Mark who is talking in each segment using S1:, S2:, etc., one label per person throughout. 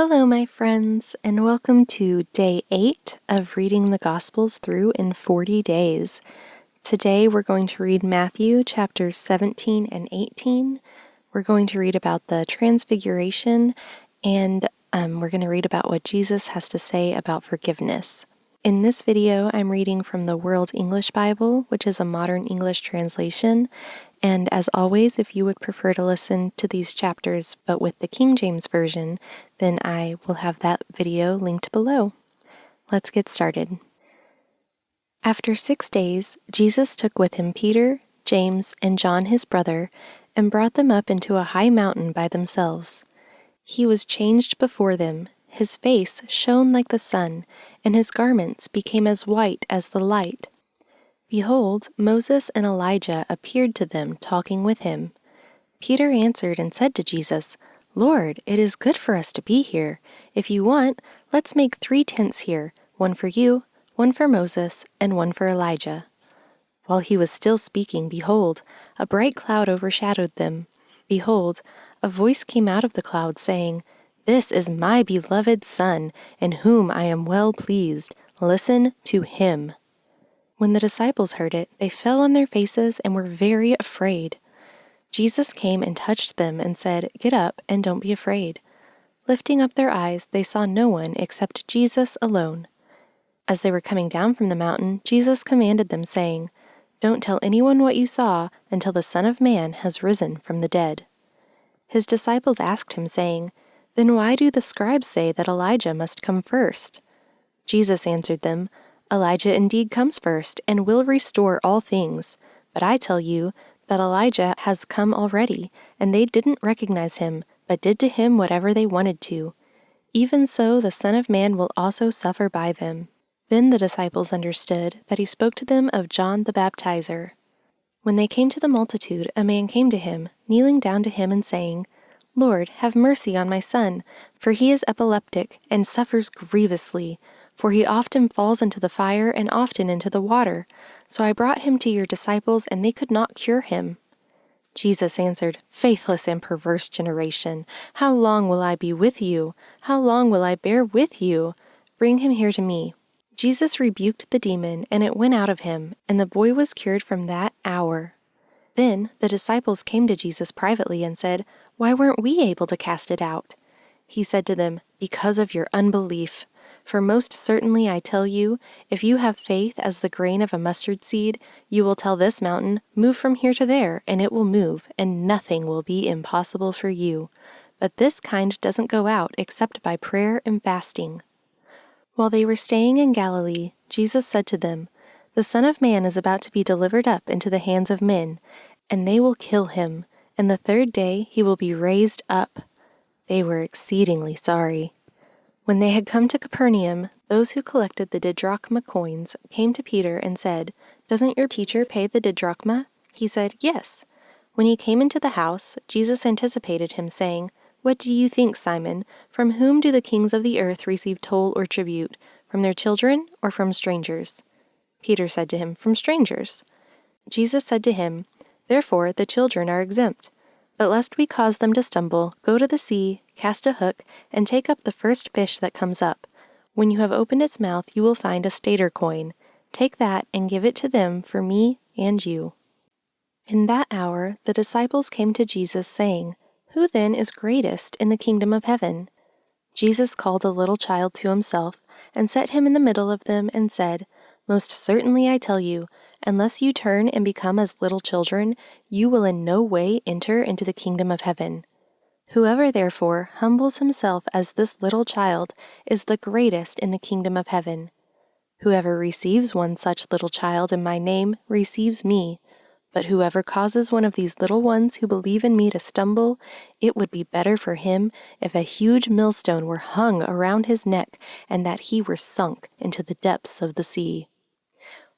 S1: Hello, my friends, and welcome to day 8 of reading the Gospels through in 40 days. Today we're going to read Matthew chapters 17 and 18. We're going to read about the Transfiguration, and we're going to read about what Jesus has to say about forgiveness. In this video, I'm reading from the World English Bible, which is a modern English translation. And as always, if you would prefer to listen to these chapters but with the King James Version, then I will have that video linked below. Let's get started. After 6 days, Jesus took with him Peter, James, and John his brother, and brought them up into a high mountain by themselves. He was changed before them. His face shone like the sun, and his garments became as white as the light. Behold, Moses and Elijah appeared to them, talking with him. Peter answered and said to Jesus, "Lord, it is good for us to be here. If you want, let's make 3 tents here, one for you, one for Moses, and one for Elijah." While he was still speaking, behold, a bright cloud overshadowed them. Behold, a voice came out of the cloud, saying, "This is my beloved Son, in whom I am well pleased. Listen to him." When the disciples heard it, they fell on their faces and were very afraid. Jesus came and touched them and said, "Get up and don't be afraid." Lifting up their eyes, they saw no one except Jesus alone. As they were coming down from the mountain, Jesus commanded them, saying, "Don't tell anyone what you saw until the Son of Man has risen from the dead." His disciples asked him, saying, "Then why do the scribes say that Elijah must come first?" Jesus answered them, "Elijah indeed comes first and will restore all things. But I tell you that Elijah has come already, and they didn't recognize him, but did to him whatever they wanted to. Even so the Son of Man will also suffer by them." Then the disciples understood that he spoke to them of John the Baptizer. When they came to the multitude, a man came to him, kneeling down to him and saying, "Lord, have mercy on my son, for he is epileptic and suffers grievously. For he often falls into the fire and often into the water. So I brought him to your disciples, and they could not cure him." Jesus answered, "Faithless and perverse generation, how long will I be with you? How long will I bear with you? Bring him here to me." Jesus rebuked the demon, and it went out of him, and the boy was cured from that hour. Then the disciples came to Jesus privately and said, "Why weren't we able to cast it out?" He said to them, "Because of your unbelief. For most certainly I tell you, if you have faith as the grain of a mustard seed, you will tell this mountain, 'Move from here to there,' and it will move, and nothing will be impossible for you. But this kind doesn't go out except by prayer and fasting." While they were staying in Galilee, Jesus said to them, "The Son of Man is about to be delivered up into the hands of men, and they will kill him, and the 3rd day he will be raised up." They were exceedingly sorry. When they had come to Capernaum, those who collected the didrachma coins came to Peter and said, "Doesn't your teacher pay the didrachma?" He said, "Yes." When he came into the house, Jesus anticipated him, saying, "What do you think, Simon? From whom do the kings of the earth receive toll or tribute? From their children or from strangers?" Peter said to him, "From strangers." Jesus said to him, "Therefore the children are exempt. But lest we cause them to stumble, go to the sea, cast a hook, and take up the first fish that comes up. When you have opened its mouth, you will find a stater coin. Take that and give it to them for me and you." In that hour the disciples came to Jesus, saying, "Who then is greatest in the kingdom of heaven?" Jesus called a little child to himself, and set him in the middle of them, and said, "Most certainly I tell you, unless you turn and become as little children, you will in no way enter into the kingdom of heaven. Whoever therefore humbles himself as this little child is the greatest in the kingdom of heaven. Whoever receives one such little child in my name receives me. But whoever causes one of these little ones who believe in me to stumble, it would be better for him if a huge millstone were hung around his neck and that he were sunk into the depths of the sea.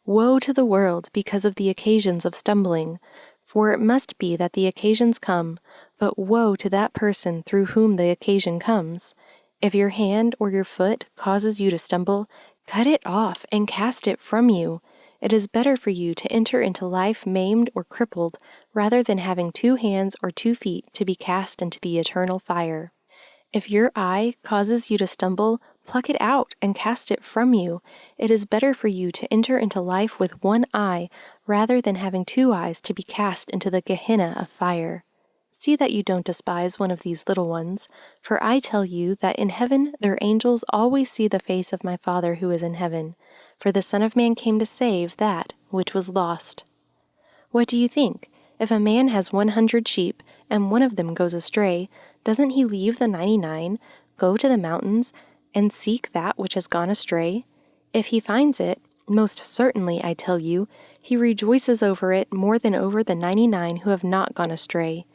S1: Woe to the world because of the occasions of stumbling, for it must be that the occasions come, but woe to that person through whom the occasion comes. If your hand or your foot causes you to stumble, cut it off and cast it from you. It is better for you to enter into life maimed or crippled, rather than having 2 hands or 2 feet to be cast into the eternal fire. If your eye causes you to stumble, pluck it out and cast it from you. It is better for you to enter into life with one eye rather than having two eyes to be cast into the Gehenna of fire. See that you don't despise one of these little ones, for I tell you that in heaven their angels always see the face of my Father who is in heaven. For the Son of Man came to save that which was lost. What do you think? If a man has 100 sheep, and one of them goes astray, doesn't he leave the 99, go to the mountains, and seek that which has gone astray? If he finds it, most certainly, I tell you, he rejoices over it more than over the 99 who have not gone astray.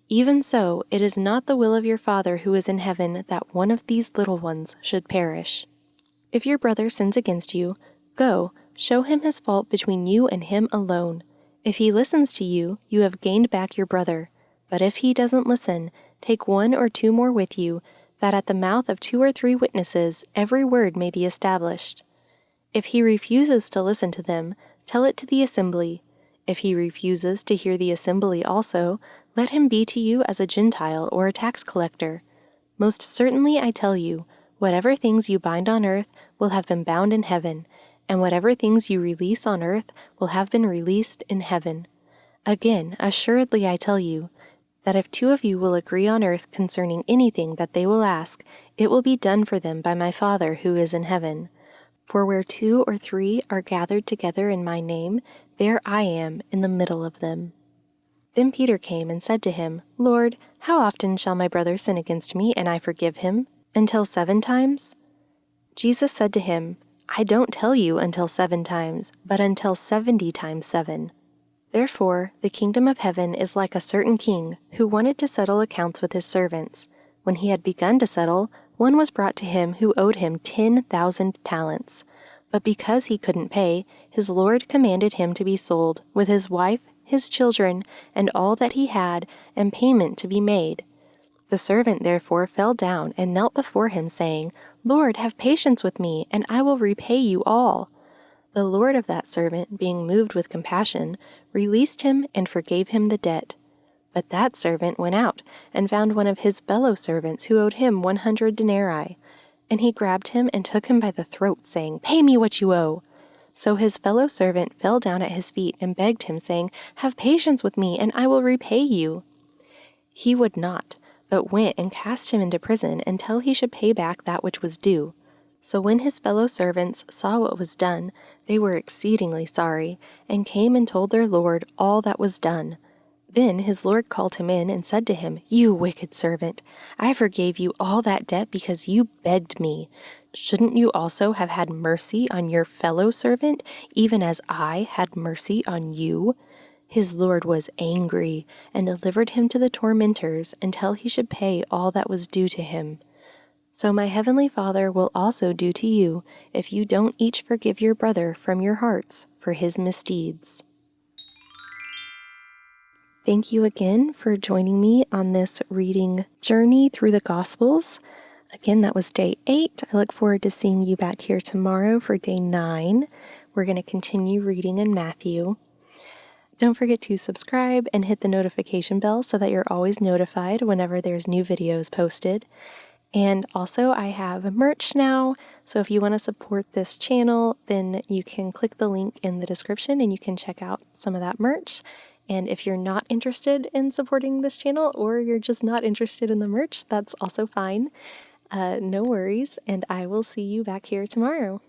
S1: Even so, it is not the will of your Father who is in heaven that one of these little ones should perish. If your brother sins against you, go, show him his fault between you and him alone. If he listens to you, you have gained back your brother. But if he doesn't listen, take 1 or 2 more with you, that at the mouth of 2 or 3 witnesses every word may be established. If he refuses to listen to them, tell it to the assembly. If he refuses to hear the assembly also, let him be to you as a Gentile or a tax collector. Most certainly I tell you, whatever things you bind on earth will have been bound in heaven, and whatever things you release on earth will have been released in heaven. Again, assuredly I tell you, that if 2 of you will agree on earth concerning anything that they will ask, it will be done for them by my Father who is in heaven. For where 2 or 3 are gathered together in my name, there I am in the middle of them. Then Peter came and said to him, Lord, how often shall my brother sin against me, and I forgive him? Until 7 times? Jesus said to him, I don't tell you until 7 times, but until 70 times 7. Therefore, the kingdom of heaven is like a certain king who wanted to settle accounts with his servants. When he had begun to settle, one was brought to him who owed him 10,000 talents. But because he couldn't pay, his lord commanded him to be sold, with his wife, his children, and all that he had, and payment to be made. The servant therefore fell down and knelt before him, saying, Lord, have patience with me, and I will repay you all. The lord of that servant, being moved with compassion, released him and forgave him the debt. But that servant went out and found one of his fellow servants who owed him 100 denarii. And he grabbed him and took him by the throat, saying, Pay me what you owe. So his fellow servant fell down at his feet and begged him, saying, Have patience with me, and I will repay you. He would not, but went and cast him into prison until he should pay back that which was due. So when his fellow servants saw what was done, they were exceedingly sorry, and came and told their lord all that was done. Then his lord called him in and said to him, You wicked servant, I forgave you all that debt because you begged me. Shouldn't you also have had mercy on your fellow servant, even as I had mercy on you? His lord was angry, and delivered him to the tormentors until he should pay all that was due to him. So my heavenly Father will also do to you, if you don't each forgive your brother from your hearts for his misdeeds. Thank you again for joining me on this reading journey through the Gospels. Again, that was day 8. I look forward to seeing you back here tomorrow for day 9. We're going to continue reading in Matthew. Don't forget to subscribe and hit the notification bell so that you're always notified whenever there's new videos posted. And also, I have merch now, so if you want to support this channel, then you can click the link in the description and you can check out some of that merch. And if you're not interested in supporting this channel, or you're just not interested in the merch, that's also fine. No worries, and I will see you back here tomorrow.